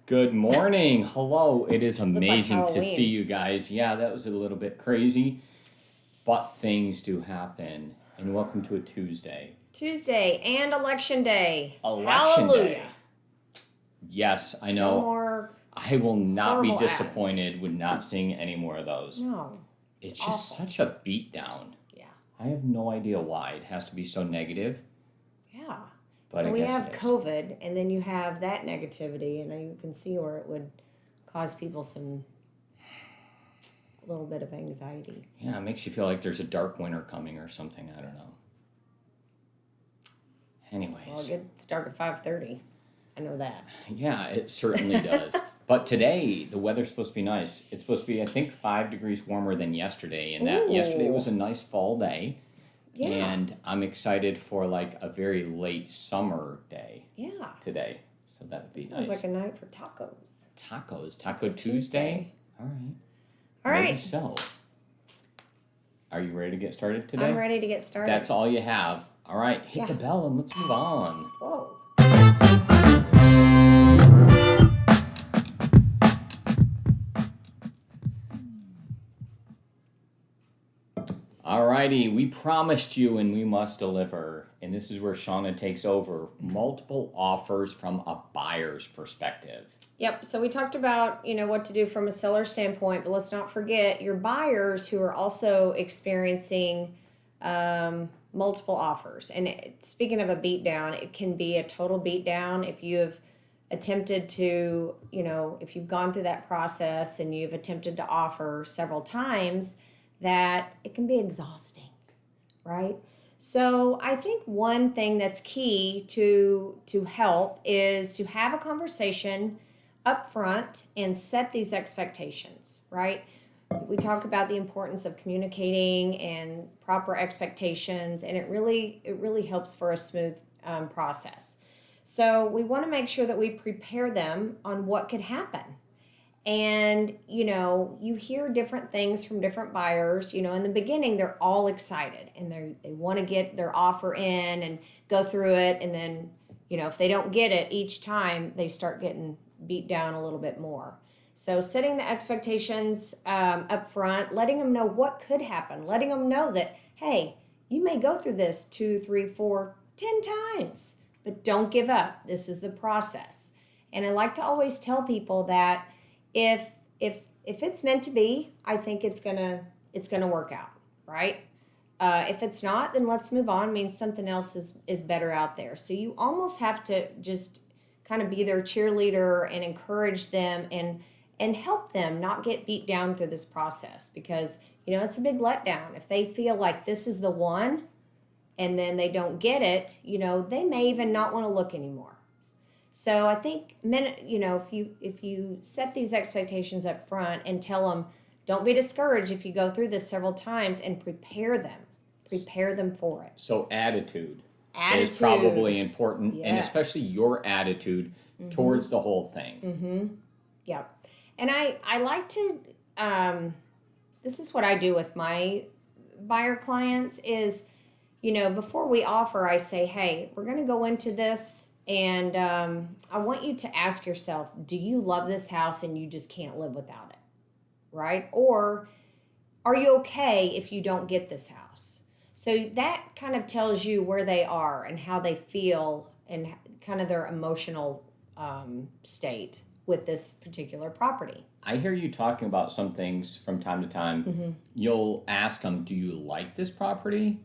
Good morning. Hello. It is Look like amazing to Halloween. see you guys. Yeah, that was a little bit crazy, but things do happen. And welcome to a Tuesday. Tuesday and election day. Election Hallelujah. day. Yes, I No know. more. I will not be horrible ads. disappointed with not seeing any more of those. No. It's just awful. such a beatdown. Yeah. I have no idea why it has to be so negative. Yeah. But so I we guess have it is. COVID, and then you have that negativity, and you can see where it would cause people a little bit of anxiety. Yeah, it makes you feel like there's a dark winter coming or something. I don't know. Anyways. Well, it gets dark at 5:30. I know that. Yeah, it certainly does. But today, the weather's supposed to be nice. It's supposed to be, I think, 5 degrees warmer than yesterday. And that yesterday was a nice fall day. Yeah. And I'm excited for like a very late summer day Yeah. today. So that would be Sounds nice. like a night for tacos. Tacos. Taco Tuesday? All right. All Maybe right. so. Are you ready to get started today? I'm ready to get started. That's all you have. All right. Hit the bell and let's move on. Whoa. Alrighty, we promised you and we must deliver. And this is where Shauna takes over. Multiple offers from a buyer's perspective. Yep. So we talked about, what to do from a seller standpoint, but let's not forget your buyers who are also experiencing multiple offers. And speaking of a beatdown, it can be a total beatdown if you have attempted to, if you've gone through that process and you've attempted to offer several times, that it can be exhausting, right? So I think one thing that's key to help is to have a conversation up front and set these expectations, right? We talk about the importance of communicating and proper expectations, and it really helps for a smooth process. So we want to make sure that we prepare them on what could happen. And, you hear different things from different buyers. In the beginning, they're all excited and they want to get their offer in and go through it. And then, if they don't get it each time, they start getting beat down a little bit more. So setting the expectations up front, letting them know what could happen, letting them know that, hey, you may go through this 2, 3, 4, 10 times, but don't give up. This is the process. And I like to always tell people that if it's meant to be, I think it's gonna work out, right? If it's not, then let's move on. It means something else is better out there. So you almost have to just kind of be their cheerleader and encourage them and help them not get beat down through this process, because it's a big letdown if they feel like this is the one and then they don't get it. They may even not want to look anymore. So I think, if you set these expectations up front and tell them, don't be discouraged if you go through this several times, and prepare them for it. So attitude is probably important, yes. and especially your attitude towards the whole thing. Mm-hmm. Yep. And I like to, this is what I do with my buyer clients is, before we offer, I say, hey, we're going to go into this. And I want you to ask yourself, do you love this house and you just can't live without it, right? Or are you okay if you don't get this house? So that kind of tells you where they are and how they feel and kind of their emotional state with this particular property. I hear you talking about some things from time to time. Mm-hmm. You'll ask them, do you like this property?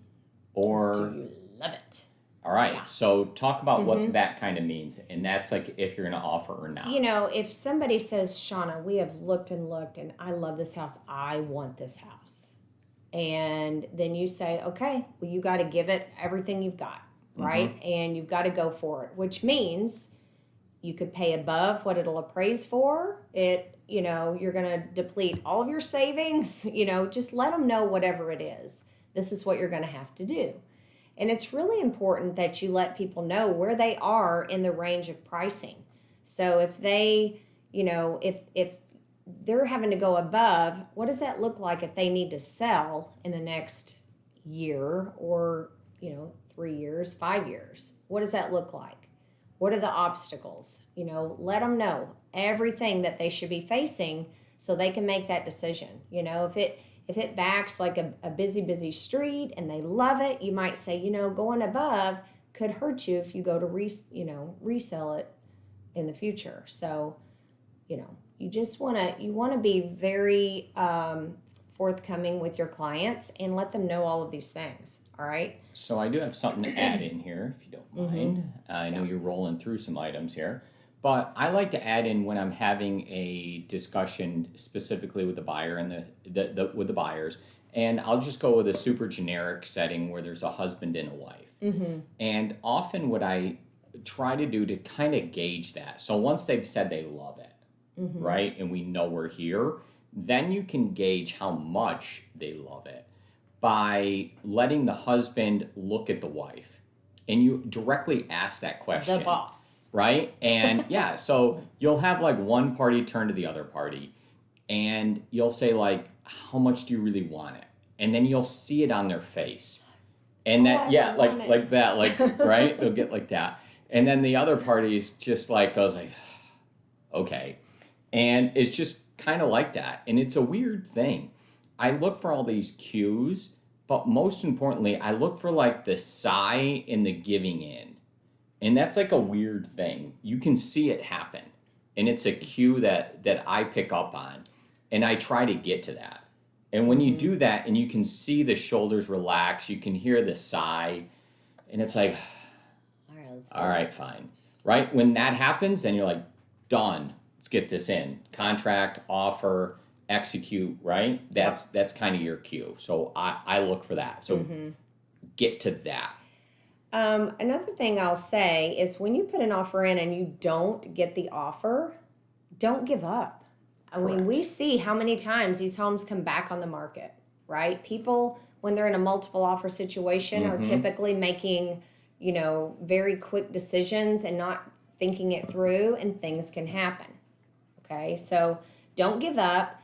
Or do you love it? All right, Yeah. So talk about what that kind of means, and that's like if you're going to offer or not. If somebody says, Shauna, we have looked and I love this house, I want this house. And then you say, okay, well, you got to give it everything you've got, right? And you've got to go for it, which means you could pay above what it'll appraise for. You're going to deplete all of your savings, just let them know whatever it is. This is what you're going to have to do. And it's really important that you let people know where they are in the range of pricing. So if they, if they're having to go above, what does that look like if they need to sell in the next year or, 3 years, 5 years? What does that look like? What are the obstacles? Let them know. everything that they should be facing so they can make that decision. You know, if it backs like a busy street and they love it, you might say, you know, going above could hurt you if you go to resell it in the future. So, you know, you want to be very forthcoming with your clients and let them know all of these things. All right. So I do have something to add in here, if you don't mind. I know you're rolling through some items here, but I like to add in when I'm having a discussion specifically with the buyer and with the buyers, and I'll just go with a super generic setting where there's a husband and a wife. And often what I try to do to kind of gauge that, so once they've said they love it, right, and we know we're here, then you can gauge how much they love it by letting the husband look at the wife, and you directly ask that question. The boss. Right? And yeah, so you'll have like one party turn to the other party and you'll say like, how much do you really want it? And then you'll see it on their face. And that, yeah, like that, like, right? They'll get like that. And then the other party's just like, goes like, okay. And it's just kind of like that. And it's a weird thing. I look for all these cues, but most importantly, I look for like the sigh and the giving in. And that's like a weird thing. You can see it happen. And it's a cue that I pick up on. And I try to get to that. And when you do that and you can see the shoulders relax, you can hear the sigh. And it's like, all right, fine. Right? When that happens, then you're like, done. Let's get this in. Contract, offer, execute, right? That's kind of your cue. So I look for that. So get to that. Another thing I'll say is when you put an offer in and you don't get the offer, don't give up. I mean, we see how many times these homes come back on the market, right? People, when they're in a multiple offer situation, are typically making, you know, very quick decisions and not thinking it through, and things can happen. Okay, so don't give up.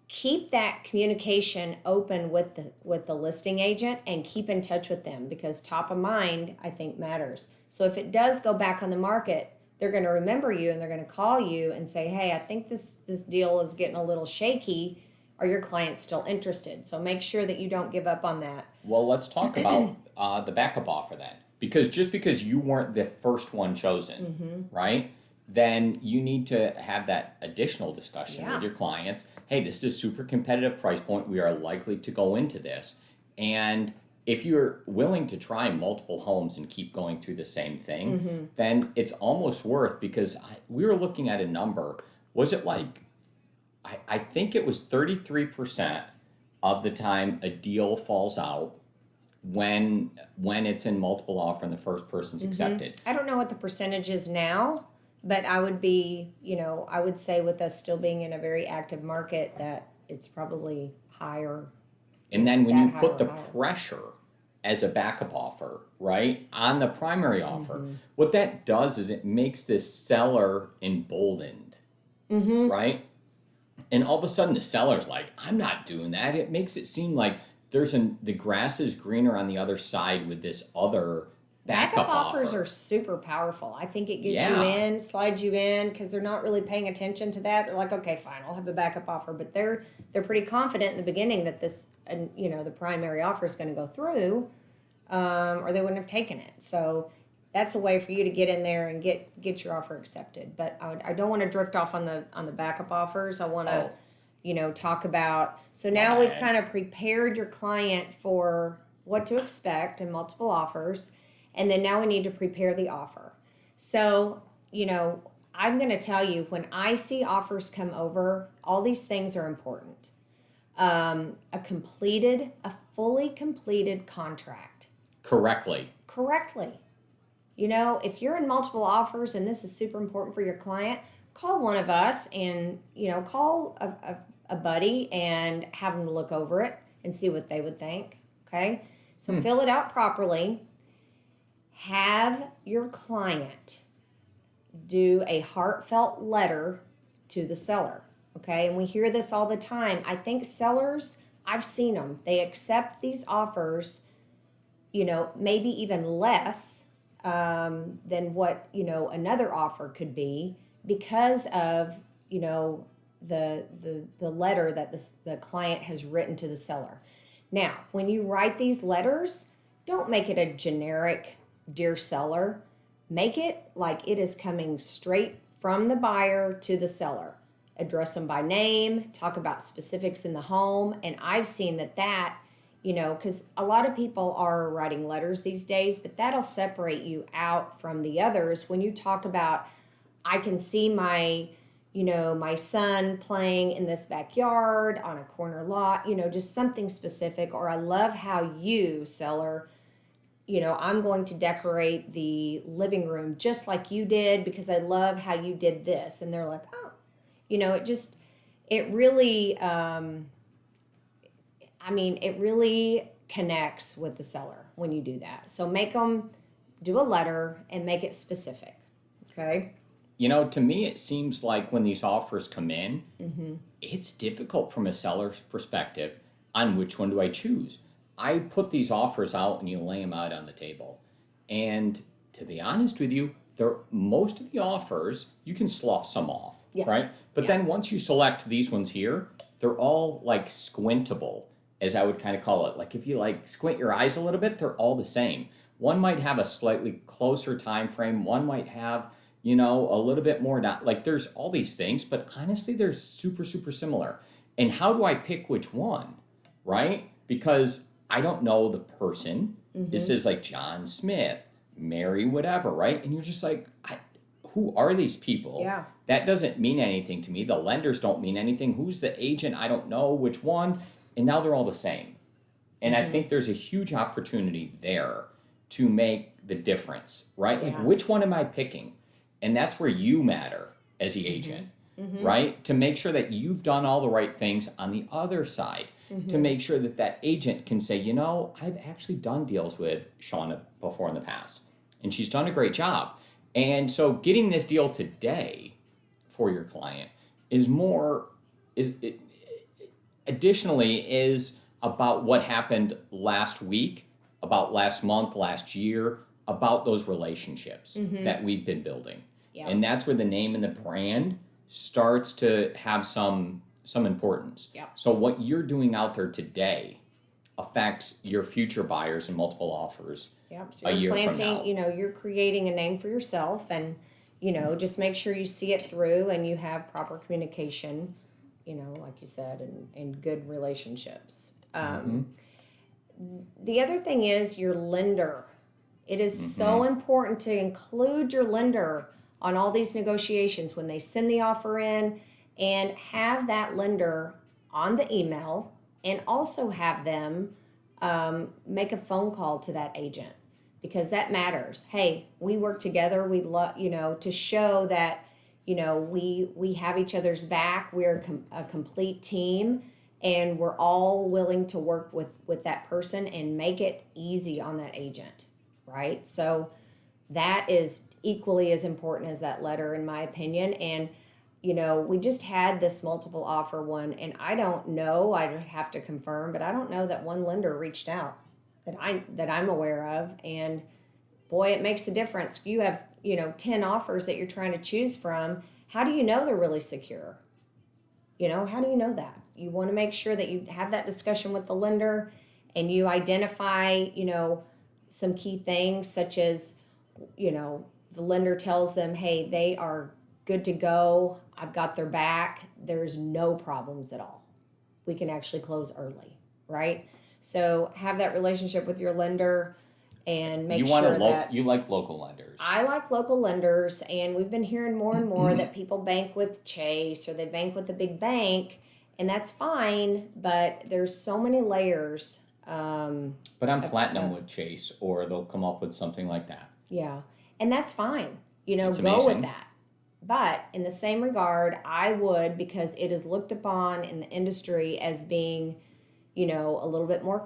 Keep that communication open with the listing agent and keep in touch with them, because top of mind, I think, matters. So if it does go back on the market, they're going to remember you and they're going to call you and say, hey, I think this deal is getting a little shaky. Are your clients still interested? So make sure that you don't give up on that. Well, let's talk about the backup offer then. Because just because you weren't the first one chosen, right? Then you need to have that additional discussion with your clients. Hey, this is a super competitive price point. We are likely to go into this. And if you're willing to try multiple homes and keep going through the same thing, then it's almost worth, because we were looking at a number. Was it like, I think it was 33% of the time a deal falls out when it's in multiple offer and the first person's accepted. I don't know what the percentage is now, but I would be, I would say with us still being in a very active market that it's probably higher. And then when you put the pressure as a backup offer, right, on the primary offer, what that does is it makes this seller emboldened, right? And all of a sudden the seller's like, I'm not doing that. It makes it seem like the grass is greener on the other side with this other backup offers offer. are super powerful. I think it gets you in, slides you in, because they're not really paying attention to that. They're like, okay, fine, I'll have the backup offer. But they're pretty confident in the beginning that this, the primary offer is going to go through, or they wouldn't have taken it. So that's a way for you to get in there and get your offer accepted. But I don't want to drift off on the backup offers. I want to, talk about. So now we've kind of prepared your client for what to expect in multiple offers. And then now we need to prepare the offer. So, I'm going to tell you, when I see offers come over, all these things are important. A fully completed contract. Correctly. If you're in multiple offers and this is super important for your client, call one of us and, call a buddy and have them look over it and see what they would think. Okay? So fill it out properly. Have your client do a heartfelt letter to the seller, okay? And we hear this all the time. I think sellers, I've seen them. They accept these offers, maybe even less than what, another offer could be, because of, you know, the letter that the client has written to the seller. Now, when you write these letters, don't make it a generic dear seller. Make it like it is coming straight from the buyer to the seller. Address them by name, talk about specifics in the home, and I've seen that, you know, because a lot of people are writing letters these days, but that'll separate you out from the others when you talk about, I can see my, you know, my son playing in this backyard on a corner lot, you know, just something specific. Or I love how you, seller, you know, I'm going to decorate the living room just like you did because I love how you did this. And they're like, oh, you know, it really, it really connects with the seller when you do that. So make them do a letter and make it specific. Okay. You know, to me, it seems like when these offers come in, it's difficult from a seller's perspective on which one do I choose. I put these offers out and you lay them out on the table. And to be honest with you, most of the offers, you can slough some off, right? But then once you select these ones here, they're all like squintable, as I would kind of call it. Like if you like squint your eyes a little bit, they're all the same. One might have a slightly closer time frame. One might have, you know, a little bit more, not like there's all these things, but honestly, they're super, super similar. And how do I pick which one, right? Because I don't know the person. This is like John Smith, Mary, whatever, right? And you're just like, who are these people? Yeah. That doesn't mean anything to me. The lenders don't mean anything. Who's the agent? I don't know which one. And now they're all the same. And I think there's a huge opportunity there to make the difference, right? Like, which one am I picking? And that's where you matter as the agent, right? To make sure that you've done all the right things on the other side. To make sure that that agent can say, you know, I've actually done deals with Shauna before in the past, and she's done a great job. And so getting this deal today for your client additionally is about what happened last week, about last month, last year, about those relationships that we've been building. And that's where the name and the brand starts to have some importance. So what you're doing out there today affects your future buyers and multiple offers So a you're year planting, from now. you know, you're creating a name for yourself, and, you know, just make sure you see it through and you have proper communication, you know, like you said, and good relationships. The other thing is your lender. It is so important to include your lender on all these negotiations when they send the offer in, and have that lender on the email, and also have them make a phone call to that agent, because that matters. Hey, we work together. We love, you know, to show that, you know, we have each other's back. We're a complete team, and we're all willing to work with that person and make it easy on that agent, right? So that is equally as important as that letter, in my opinion. And you know, we just had this multiple offer one, and I don't know, I'd have to confirm, but I don't know that one lender reached out that I'm aware of. And boy, it makes a difference. You have, you know, 10 offers that you're trying to choose from. How do you know they're really secure? You know, how do you know that? You want to make sure that you have that discussion with the lender, and you identify, you know, some key things, such as, you know, the lender tells them, hey, they are good to go. I've got their back. There's no problems at all. We can actually close early, right? So have that relationship with your lender, and make sure that you like local lenders. I like local lenders, and we've been hearing more and more that people bank with Chase or they bank with a big bank, and that's fine, but there's so many layers. But I'm platinum with Chase, or they'll come up with something like that. Yeah, and that's fine. You know, It's go amazing. with that. But in the same regard, I would, because it is looked upon in the industry as being, you know, a little bit more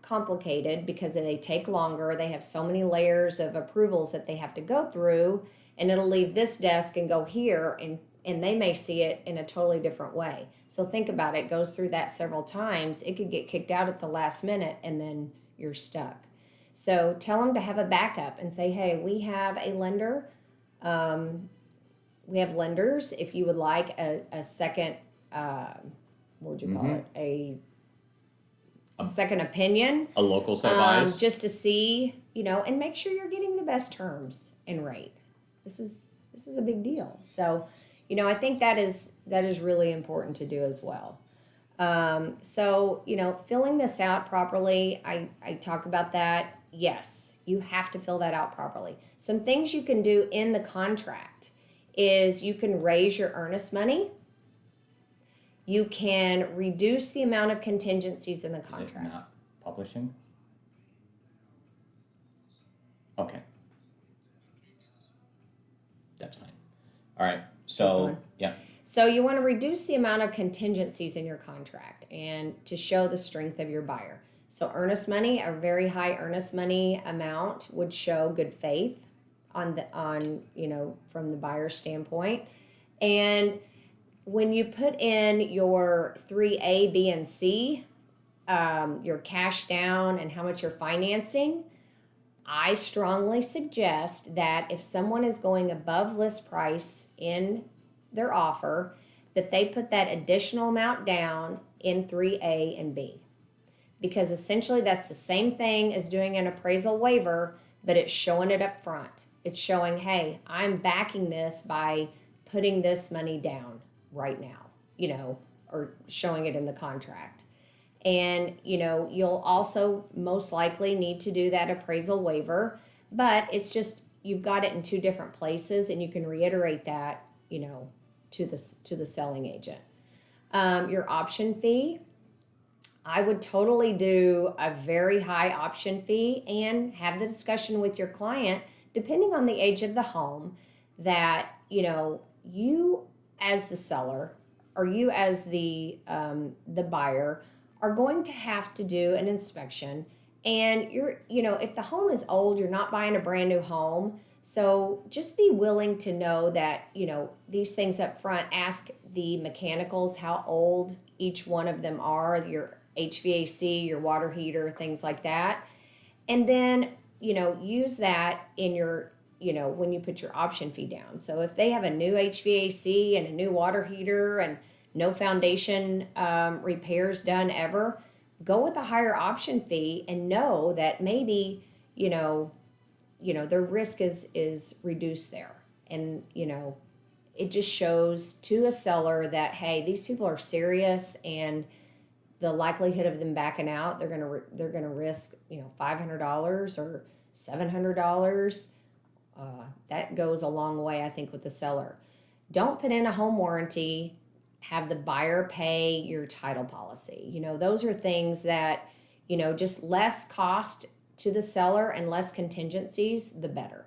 complicated, because they take longer. They have so many layers of approvals that they have to go through, and it'll leave this desk and go here, and they may see it in a totally different way. So think about it. Goes through that several times. It could get kicked out at the last minute, and then you're stuck. So tell them to have a backup and say, hey, we have a lender. we have lenders. If you would like a second, what would you call it? A second opinion. A local set of eyes. Just to see, and make sure you're getting the best terms and rate. This is a big deal. So, I think that is really important to do as well. So, filling this out properly, I talk about that. Yes, you have to fill that out properly. Some things you can do in the contract is you can raise your earnest money. You can reduce the amount of contingencies in the contract. Is it not publishing? Okay. That's fine. All right. So, yeah. So you want to reduce the amount of contingencies in your contract and to show the strength of your buyer. So earnest money, a very high earnest money amount would show good faith on from the buyer's standpoint. And when you put in your 3A, B, and C, your cash down and how much you're financing, I strongly suggest that if someone is going above list price in their offer, that they put that additional amount down in 3A and B. Because essentially that's the same thing as doing an appraisal waiver, but it's showing it up front. It's showing, hey, I'm backing this by putting this money down right now, or showing it in the contract. And, you'll also most likely need to do that appraisal waiver, but it's just, you've got it in two different places and you can reiterate that, to the selling agent. Your option fee, I would totally do a very high option fee and have the discussion with your client, depending on the age of the home, that, you as the seller or you as the buyer are going to have to do an inspection. And if the home is old, you're not buying a brand new home. So just be willing to know that, these things up front. Ask the mechanicals how old each one of them are, your HVAC, your water heater, things like that. And then, use that in your, when you put your option fee down. So if they have a new HVAC and a new water heater and no foundation repairs done ever, go with a higher option fee and know that maybe, their risk is reduced there. And, it just shows to a seller that, hey, these people are serious, and the likelihood of them backing out, they're gonna risk, $500 or $700. That goes a long way, I think, with the seller. Don't put in a home warranty. Have the buyer pay your title policy. Those are things that, just less cost to the seller and less contingencies, the better.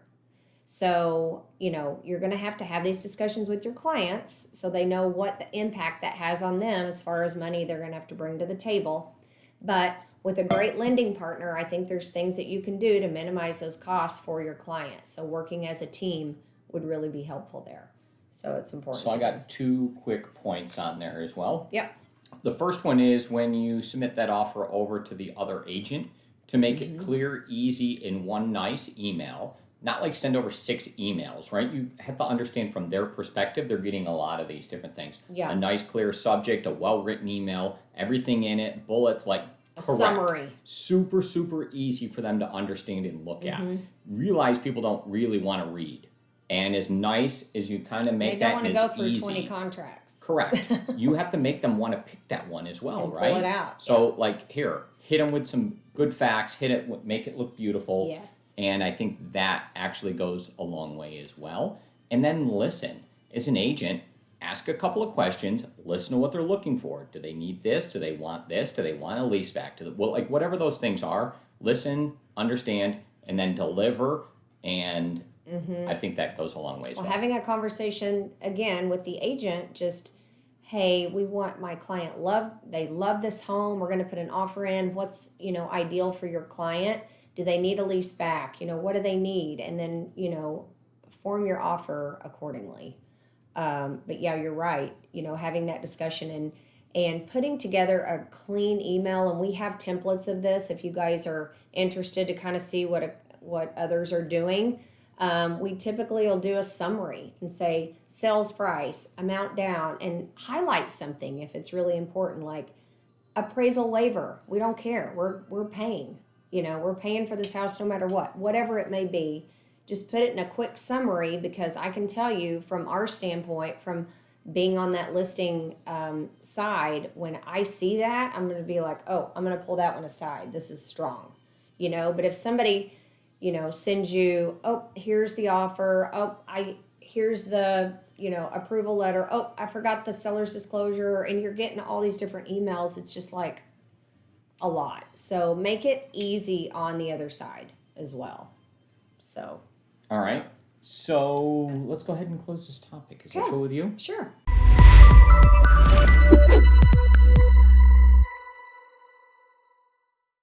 So, you're going to have these discussions with your clients so they know what the impact that has on them as far as money they're going to have to bring to the table. But with a great lending partner, I think there's things that you can do to minimize those costs for your client. So working as a team would really be helpful there. So it's important. So I got 2 quick points on there as well. Yep. The first one is when you submit that offer over to the other agent, to make it clear, easy, in one nice email. Not like send over 6 emails, right? You have to understand from their perspective, they're getting a lot of these different things. Yeah. A nice, clear subject, a well-written email, everything in it, bullets, like A correct. summary. Super, super easy for them to understand and look at. Realize people don't really want to read. And as nice as you kind of make that, They and don't as want to go through easy. 20 contracts. Correct. You have to make them want to pick that one as well, And right? pull it out. So, here, hit them with some good facts, make it look beautiful. Yes. And I think that actually goes a long way as well. And then listen. As an agent, ask a couple of questions, listen to what they're looking for. Do they need this? Do they want this? Do they want a lease back? Whatever those things are, listen, understand, and then deliver. And I think that goes a long way as well. Having a conversation, again, with the agent, just, hey, we want my client they love this home. We're going to put an offer in. What's, ideal for your client? Do they need a lease back? What do they need? And then, form your offer accordingly. But yeah, you're right. Having that discussion and putting together a clean email. And we have templates of this if you guys are interested to kind of see what others are doing. We typically will do a summary and say sales price, amount down, and highlight something if it's really important, like appraisal waiver. We don't care. We're paying. We're paying for this house no matter what, whatever it may be. Just put it in a quick summary, because I can tell you from our standpoint, from being on that listing side, when I see that, I'm going to be like, oh, I'm going to pull that one aside. This is strong, But if somebody, sends you, oh, here's the offer. Oh, here's the, approval letter. Oh, I forgot the seller's disclosure, and you're getting all these different emails. It's just like a lot. So make it easy on the other side as well. So. All right. So let's go ahead and close this topic. Is that cool with you? Sure.